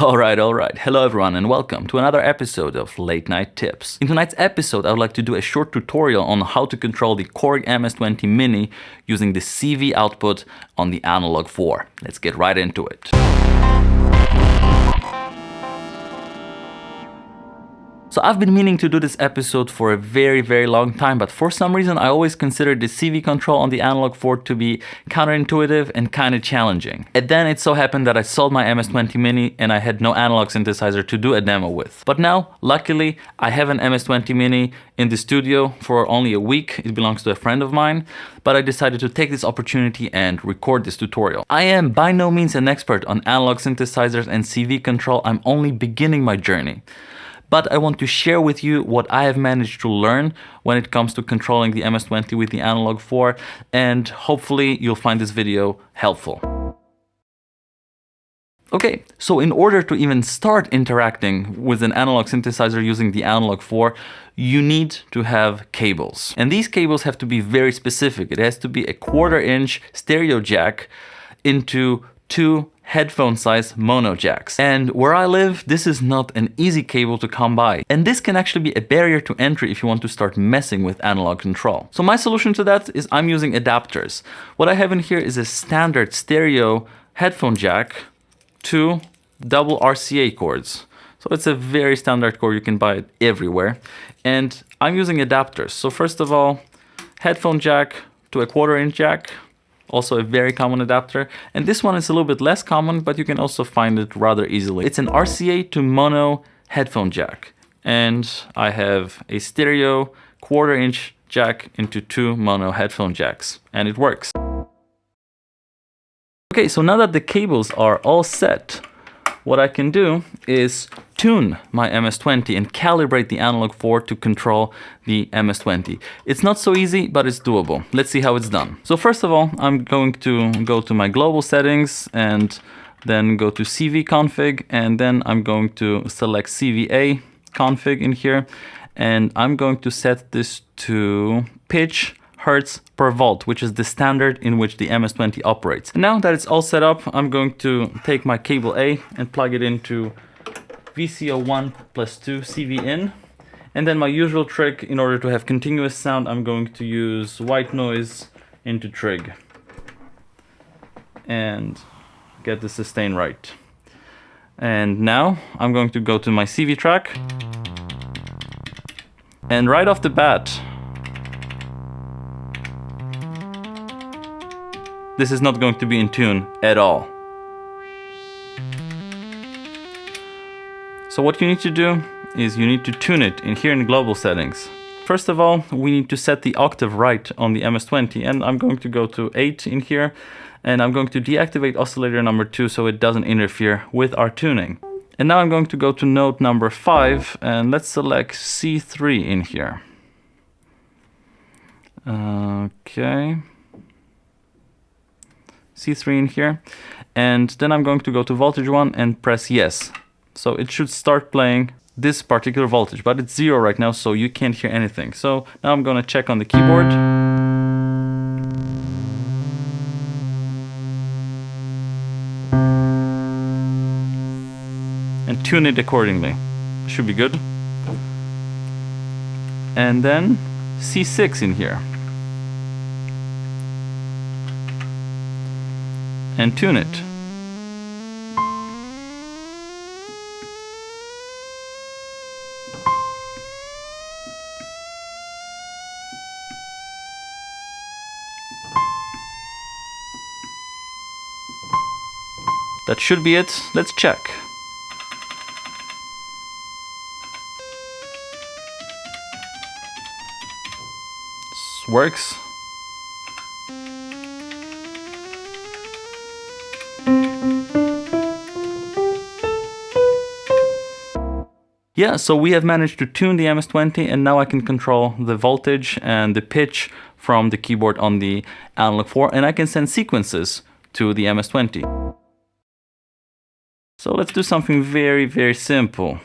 Alright. Hello everyone and welcome to another episode of Late Night Tips. In tonight's episode, I would like to do a short tutorial on how to control the Korg MS-20 Mini using the CV output on the Analog 4. Let's get right into it. So I've been meaning to do this episode for a very long time, but for some reason I always considered the CV control on the Analog 4 to be counterintuitive and kind of challenging. And then it so happened that I sold my MS-20 Mini and I had no analog synthesizer to do a demo with. But now, luckily, I have an MS-20 Mini in the studio for only a week. It belongs to a friend of mine, but I decided to take this opportunity and record this tutorial. I am by no means an expert on analog synthesizers and CV control. I'm only beginning my journey. But I want to share with you what I have managed to learn when it comes to controlling the MS-20 with the Analog 4, and hopefully you'll find this video helpful. Okay, so in order to even start interacting with an analog synthesizer using the Analog 4, you need to have cables. And these cables have to be very specific. It has to be a 1/4-inch stereo jack into two headphone size mono jacks. And where I live, this is not an easy cable to come by. And this can actually be a barrier to entry if you want to start messing with analog control. So my solution to that is I'm using adapters. What I have in here is a standard stereo headphone jack, two double RCA cords. So it's a very standard cord, you can buy it everywhere. And I'm using adapters. So first of all, headphone jack to a 1/4-inch jack. Also a very common adapter. And this one is a little bit less common, but you can also find it rather easily. It's an RCA to mono headphone jack. And I have a stereo 1/4-inch jack into two mono headphone jacks. And it works. Okay, so now that the cables are all set, what I can do is tune my MS-20 and calibrate the Analog 4 to control the MS-20. It's not so easy, but it's doable. Let's see how it's done. So first of all, I'm going to go to my global settings and then go to CV config, and then I'm going to select CVA config in here, and I'm going to set this to pitch hertz per volt, which is the standard in which the MS-20 operates. And now that it's all set up, I'm going to take my cable A and plug it into VCO1+2 CV in. And then my usual trick, in order to have continuous sound, I'm going to use white noise into trig and get the sustain right. And now I'm going to go to my CV track, and right off the bat, this is not going to be in tune at all. So what you need to do is you need to tune it in here in global settings. First of all, we need to set the octave right on the MS-20, and I'm going to go to 8 in here, and I'm going to deactivate oscillator number 2 so it doesn't interfere with our tuning. And now I'm going to go to note number 5, and let's select C3 in here. Okay. C3 in here, and then I'm going to go to voltage 1 and press yes. So it should start playing this particular voltage, but it's 0 right now, so you can't hear anything. So now I'm going to check on the keyboard. And tune it accordingly. Should be good. And then C6 in here. And tune it. That should be it. Let's check. This works. Yeah, so we have managed to tune the MS-20, and now I can control the voltage and the pitch from the keyboard on the Analog 4, and I can send sequences to the MS-20. So let's do something very simple.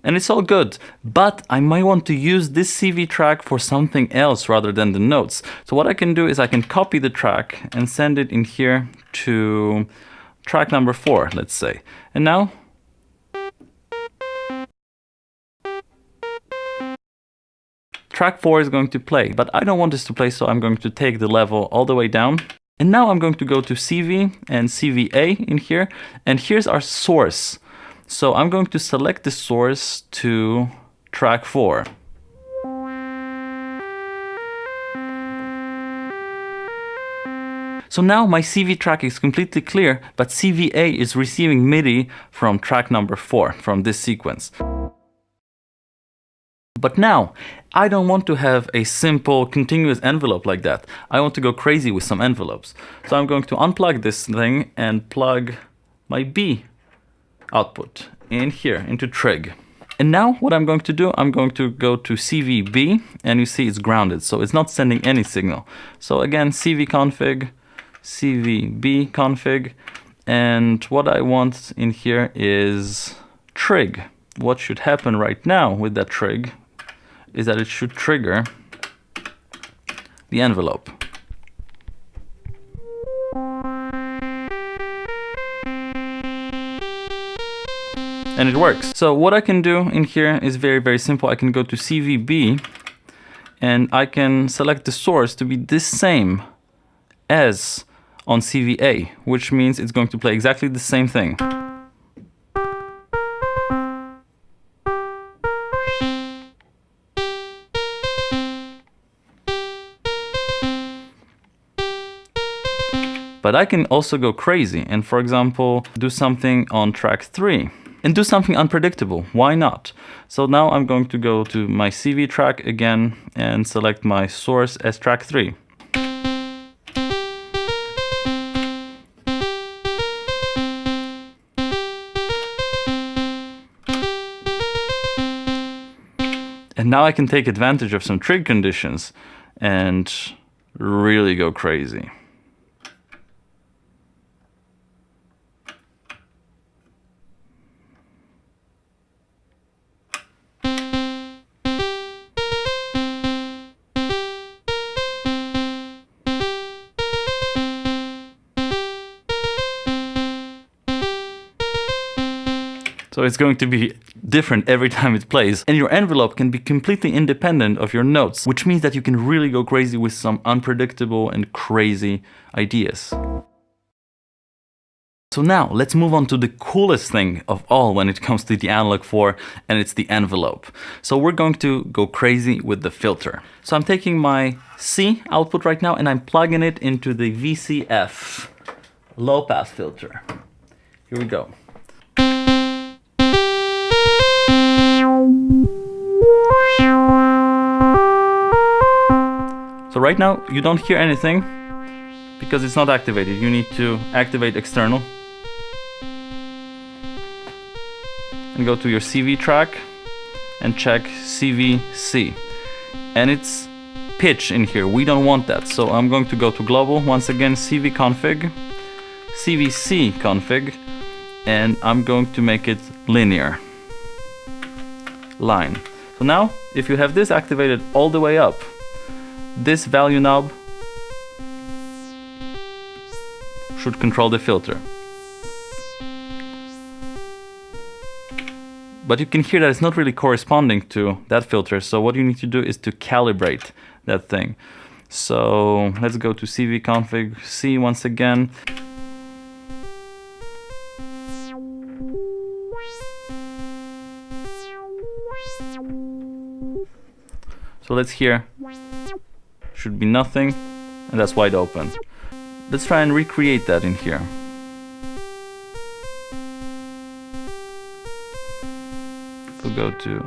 And it's all good, but I might want to use this CV track for something else rather than the notes. So what I can do is I can copy the track and send it in here to track number 4, let's say. And now track 4 is going to play, but I don't want this to play, so I'm going to take the level all the way down. And now I'm going to go to CV and CVA in here, and here's our source. So I'm going to select the source to track 4. So now my CV track is completely clear, but CVA is receiving MIDI from track number 4, from this sequence. But now, I don't want to have a simple continuous envelope like that. I want to go crazy with some envelopes. So I'm going to unplug this thing and plug my B output in here into trig. And now what I'm going to do, I'm going to go to CVB, and you see it's grounded, so it's not sending any signal. So again, CV config, CVB config, and what I want in here is trig. What should happen right now with that trig is that it should trigger the envelope. And it works. So what I can do in here is very, very simple. I can go to CVB and I can select the source to be the same as on CVA, which means it's going to play exactly the same thing. But I can also go crazy and, for example, do something on track 3. And do something unpredictable. Why not? So now I'm going to go to my CV track again and select my source as track 3. And now I can take advantage of some trig conditions and really go crazy. So it's going to be different every time it plays. And your envelope can be completely independent of your notes, which means that you can really go crazy with some unpredictable and crazy ideas. So now let's move on to the coolest thing of all when it comes to the Analog 4, and it's the envelope. So we're going to go crazy with the filter. So I'm taking my C output right now and I'm plugging it into the VCF low pass filter. Here we go. So right now you don't hear anything because it's not activated. You need to activate external and go to your CV track and check CVC, and it's pitch in here. We don't want that, so I'm going to go to global once again, CV config, CVC config, and I'm going to make it linear line. So now if you have this activated all the way up, this value knob should control the filter. But you can hear that it's not really corresponding to that filter, so what you need to do is to calibrate that thing. So let's go to CV config C once again. So let's hear, should be nothing, and that's wide open. Let's try and recreate that in here. We'll go to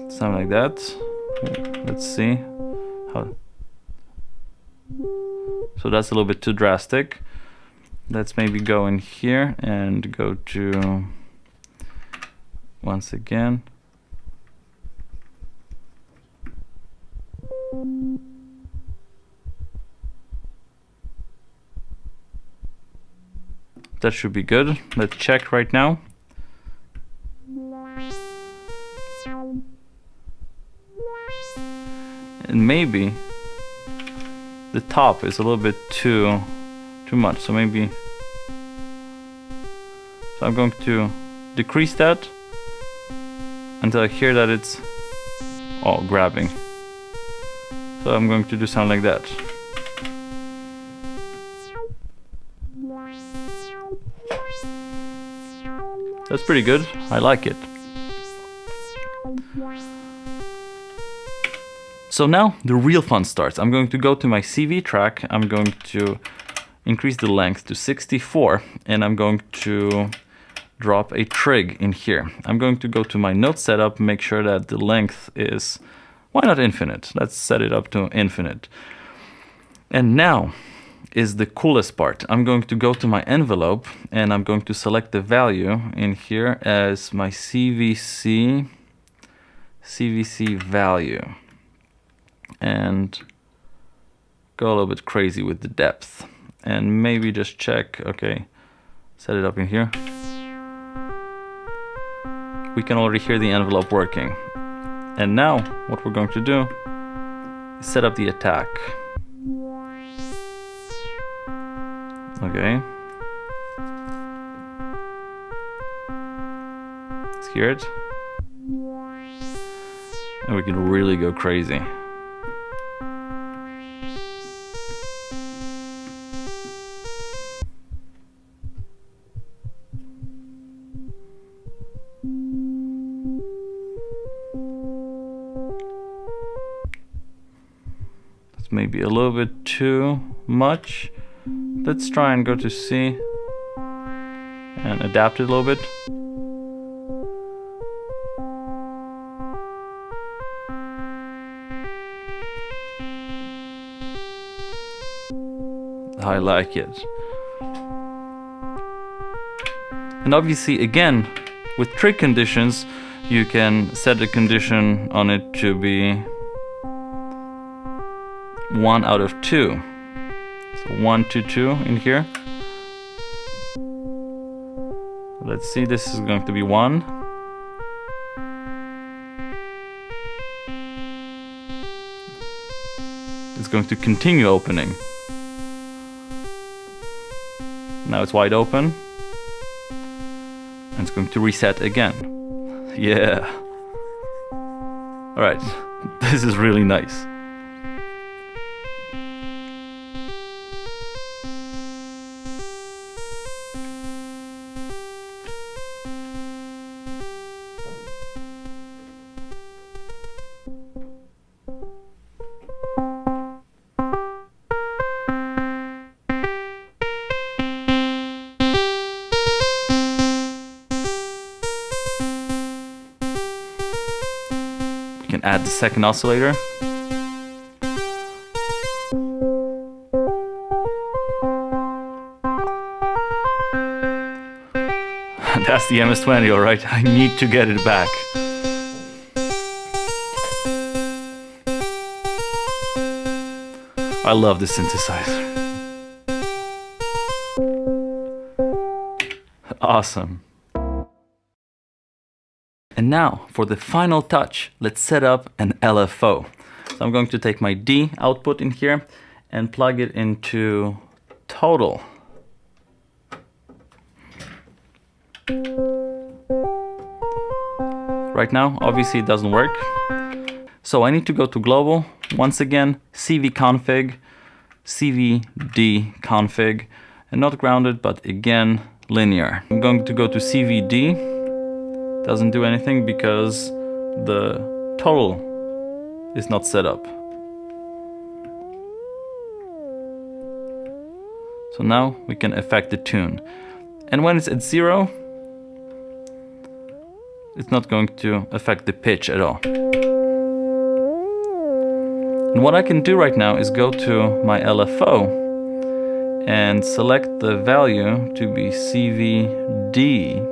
something like that. Let's see how. So that's a little bit too drastic. Let's maybe go in here and go to, once again, That should be good. Let's check right now. And maybe the top is a little bit too much, so maybe, so I'm going to decrease that until I hear that it's all grabbing. So I'm going to do something like that. That's pretty good. I like it. So now the real fun starts. I'm going to go to my CV track. I'm going to increase the length to 64 and I'm going to drop a trig in here. I'm going to go to my note setup, make sure that the length is, why not infinite? Let's set it up to infinite. And now is the coolest part. I'm going to go to my envelope and I'm going to select the value in here as my CVC value and go a little bit crazy with the depth and maybe just check, okay, set it up in here. We can already hear the envelope working. And now what we're going to do is set up the attack. Okay. Let's hear it. And we can really go crazy. That's maybe a little bit too much. Let's try and go to C and adapt it a little bit. I like it. And obviously, again, with trig conditions, you can set a condition on it to be 1 out of 2. So 1 to 2 in here. Let's see, this is going to be 1. It's going to continue opening. Now it's wide open. And it's going to reset again. Yeah. Alright, this is really nice. Add the second oscillator. That's the MS-20, alright. I need to get it back. I love this synthesizer. Awesome. And now, for the final touch, let's set up an LFO. So I'm going to take my D output in here and plug it into total. Right now, obviously it doesn't work. So I need to go to global, once again, CV config, CVD config, and not grounded, but again, linear. I'm going to go to CVD. Doesn't do anything because the total is not set up. So now we can affect the tune. And when it's at 0, it's not going to affect the pitch at all. And what I can do right now is go to my LFO and select the value to be CVD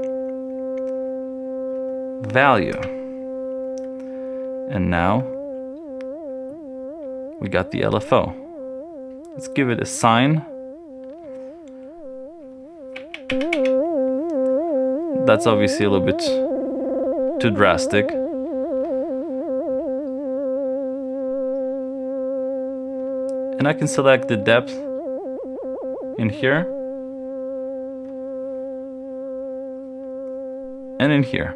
value. And now we got the LFO. Let's give it a sine. That's obviously a little bit too drastic. And I can select the depth in here and in here.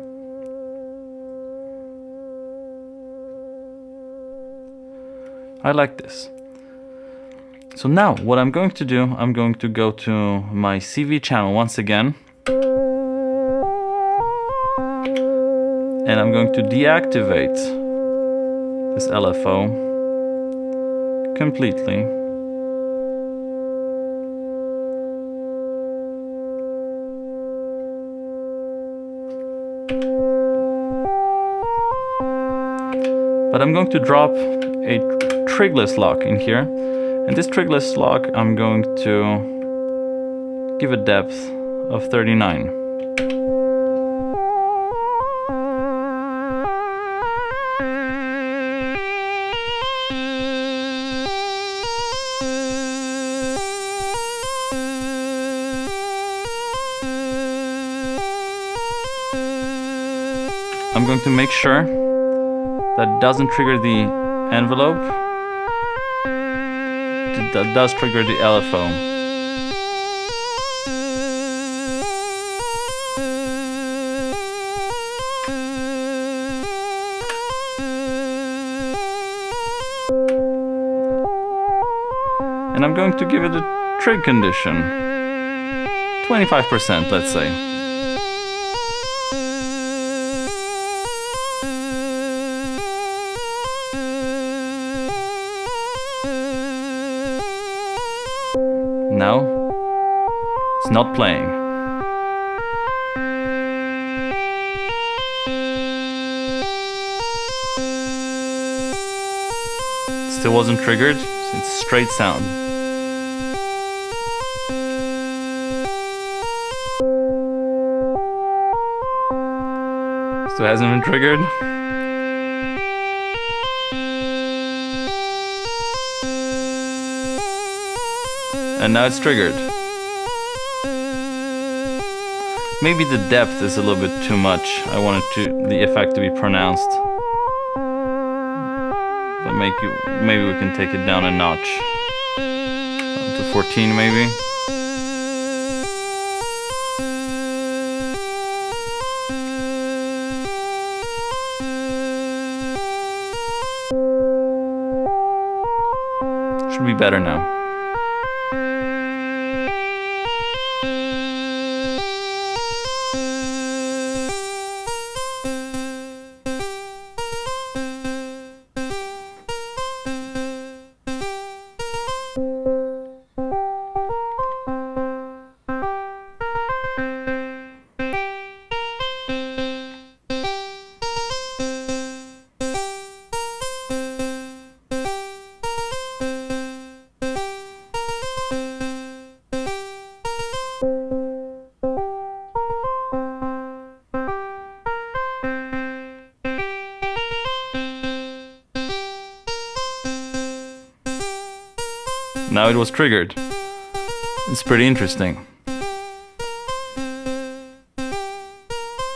I like this. So now what I'm going to do, I'm going to go to my CV channel once again. And I'm going to deactivate this LFO completely. But I'm going to drop a trigless lock in here. And this trigless lock, I'm going to give a depth of 39. I'm going to make sure that doesn't trigger the envelope. That does trigger the LFO. And I'm going to give it a trig condition. 25%, let's say. Now, it's not playing. Still wasn't triggered, it's straight sound. Still hasn't been triggered. And now it's triggered. Maybe the depth is a little bit too much. I wanted the effect to be pronounced. But maybe we can take it down a notch. To 14 maybe. Should be better now. Now it was triggered. It's pretty interesting.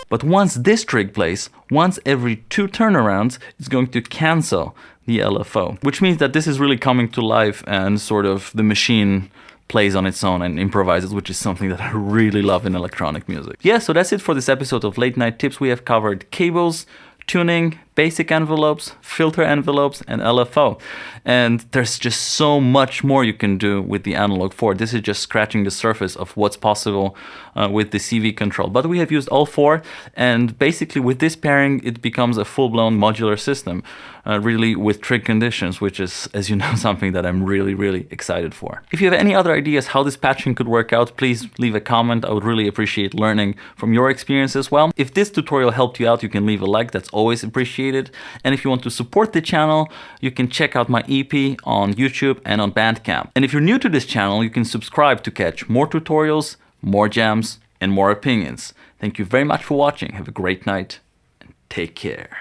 But once this trig plays, once every 2 turnarounds, it's going to cancel the LFO, which means that this is really coming to life and sort of the machine plays on its own and improvises, which is something that I really love in electronic music. Yeah, so that's it for this episode of Late Night Tips. We have covered cables, tuning, basic envelopes, filter envelopes, and LFO. And there's just so much more you can do with the Analog 4. This is just scratching the surface of what's possible with the CV control. But we have used all 4, and basically with this pairing, it becomes a full-blown modular system, really with trig conditions, which is, as you know, something that I'm really, really excited for. If you have any other ideas how this patching could work out, please leave a comment. I would really appreciate learning from your experience as well. If this tutorial helped you out, you can leave a like. That's always appreciated. And if you want to support the channel, you can check out my EP on YouTube and on Bandcamp. And if you're new to this channel, you can subscribe to catch more tutorials, more jams, and more opinions. Thank you very much for watching. Have a great night and take care.